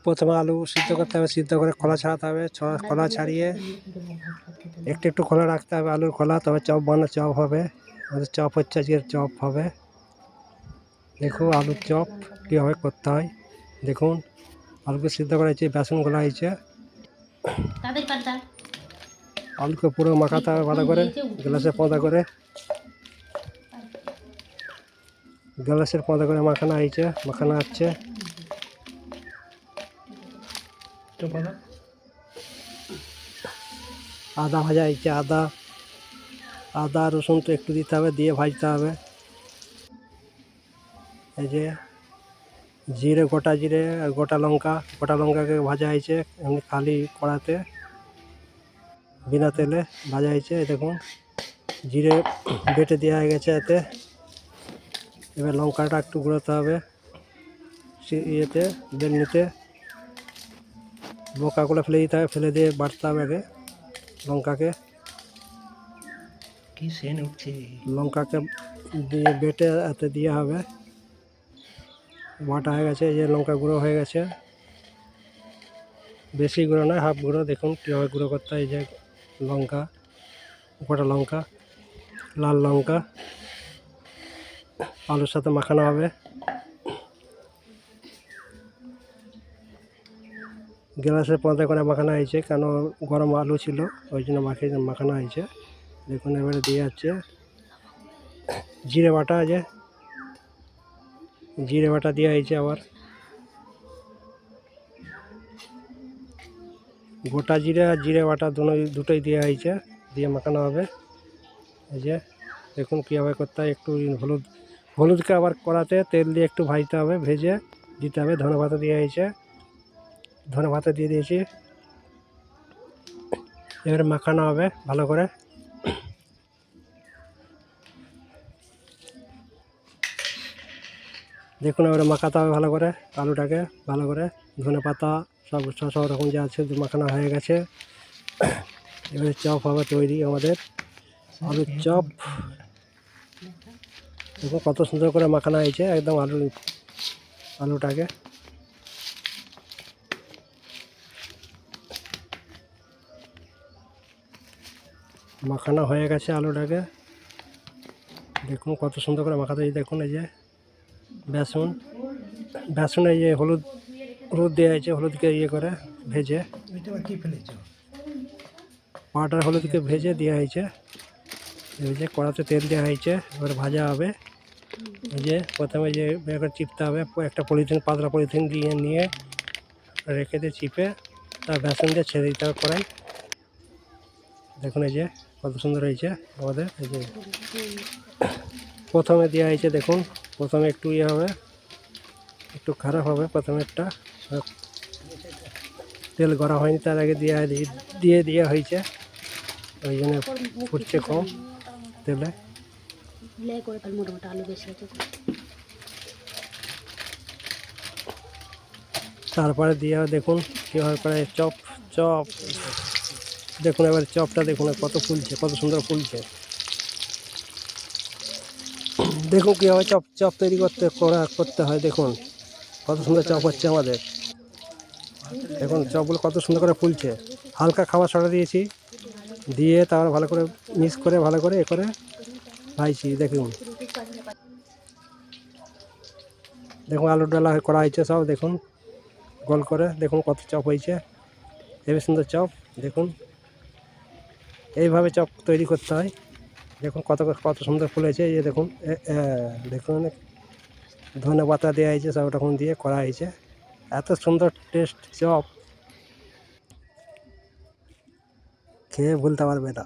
প্রথমে আলু সিদ্ধ করতে হবে, সিদ্ধ করে খোলা ছাড়াতে হবে, খোলা ছাড়িয়ে একটু একটু খোলা রাখতে হবে আলুর খোলা, তবে চপ চপ হবে। চপ হচ্ছে আজকের চপ হবে। দেখুন আলুর চপ কীভাবে করতে হয়। দেখুন আলুকে সিদ্ধ করা হয়েছে, বেসন গোলা হয়েছে। আলুকে পুরো মাখাতে হবে ভালো করে, গ্লাসে পদা করে, গ্লাসের পদা করে মাখানো হয়েছে, মাখানো হচ্ছে। আদা ভাজা হয়েছে, আদা রসুন তো একটু দিতে হবে, দিয়ে ভাজতে হবে। এই যে জিরে, গোটা জিরে আর গোটা লঙ্কাকে ভাজা হয়েছে এমনি খালি কড়াতে, বিনা তেলে ভাজা হয়েছে। দেখুন জিরে বেটে দেওয়া হয়ে গেছে এতে। এবার লঙ্কাটা একটু গুঁড়োতে হবে ইয়েতে, বেলনিতে। বোকাগুলো ফেলে দিতে হবে, ফেলে দিয়ে বাটতে হবে আগে লঙ্কাকে। কি সেন উঠছে! লঙ্কাকে দিয়ে বেটে এতে দেওয়া হবে। বাটা হয়ে গেছে, এই যে লঙ্কা গুঁড়ো হয়ে গেছে, বেশি গুঁড়ো নয়, হাফ গুঁড়ো। দেখুন কীভাবে গুঁড়ো করতে হয়। এই যে লঙ্কা, গোটা লঙ্কা, লাল লঙ্কা আলুর সাথে মাখানো হবে। গ্লাসের পদা করে মাখানো হয়েছে, কেন গরম আলু ছিল ওই জন্য মাখানো হয়েছে। দেখুন এবারে দিয়ে যাচ্ছে জিরে বাটা, আছে জিরে বাটা দেওয়া হয়েছে, আবার গোটা জিরে আর জিরে বাটা দুটোই দেওয়া হয়েছে, দিয়ে মাখানো হবে। এই যে দেখুন কীভাবে করতে হয়। একটু হলুদকে আবার কড়াতে তেল দিয়ে একটু ভাজতে হবে, ভেজে দিতে হবে। ধনে পাতা দেওয়া হয়েছে, ধনে পাতা দিয়ে দিয়েছি। এবারে মাখানো হবে ভালো করে। দেখুন এবারে মাখাতে হবে ভালো করে আলুটাকে, ভালো করে ধনে পাতা সব রকম যা আছে মাখানো হয়ে গেছে। এবারে চপ হবে তৈরি আমাদের, আলুর চপ। দেখুন কত সুন্দর করে মাখানো হয়েছে একদম আলুটাকে। মাখানো হয়ে গেছে আলুটাকে। দেখুন কত সুন্দর করে মাখাতে হয়েছে। দেখুন এই যে বেসন, এই যে হলুদ দেওয়া হয়েছে, হলুদকে ইয়ে করে ভেজে, পাউডার হলুদকে ভেজে দেওয়া হয়েছে। এই যে কড়াতে তেল দেওয়া হয়েছে, এবার ভাজা হবে। এই যে প্রথমে যে করে চিপতে হবে, একটা পাতলা পলিথিন দিয়ে নিয়ে রেখে দিয়ে চিপে তার বেসন দিয়ে ছেড়ে দিতে হবে কড়াই। দেখুন এই যে কত সুন্দর হয়েছে আমাদের। এই যে প্রথমে দেওয়া হয়েছে, দেখুন প্রথমে একটু ইয়ে হবে, একটু খারাপ হবে। প্রথমে একটা তেল গরম হয়নি, তার আগে দিয়ে হয়েছে, ওই জন্য ফুটছে কম তেলে। তারপরে দিয়ে দেখুন কীভাবে করে চপ। দেখুন এবার চপটা দেখুন কত ফুলছে, কত সুন্দর ফুলছে। দেখুন কীভাবে চপ তৈরি করতে হয়। দেখুন কত সুন্দর চপ হচ্ছে আমাদের। দেখুন চপগুলো কত সুন্দর করে ফুলছে। হালকা খাবার ছড়া দিয়েছি, দিয়ে তারপর ভালো করে মিক্স করে ভালো করে ভাজছি। দেখুন আলুর ডালা করা হয়েছে সব। দেখুন গোল করে, দেখুন কত চপ হয়েছে, হেবি সুন্দর চপ। দেখুন এইভাবে চপ তৈরি করতে হয়। দেখুন কত সুন্দর ফুলেছে। এই যে দেখুন ধনে পাতা দেওয়া হয়েছে, সব রকম দিয়ে করা হয়েছে। এত সুন্দর টেস্ট চপ, খেয়ে ভুলতে পারবে না।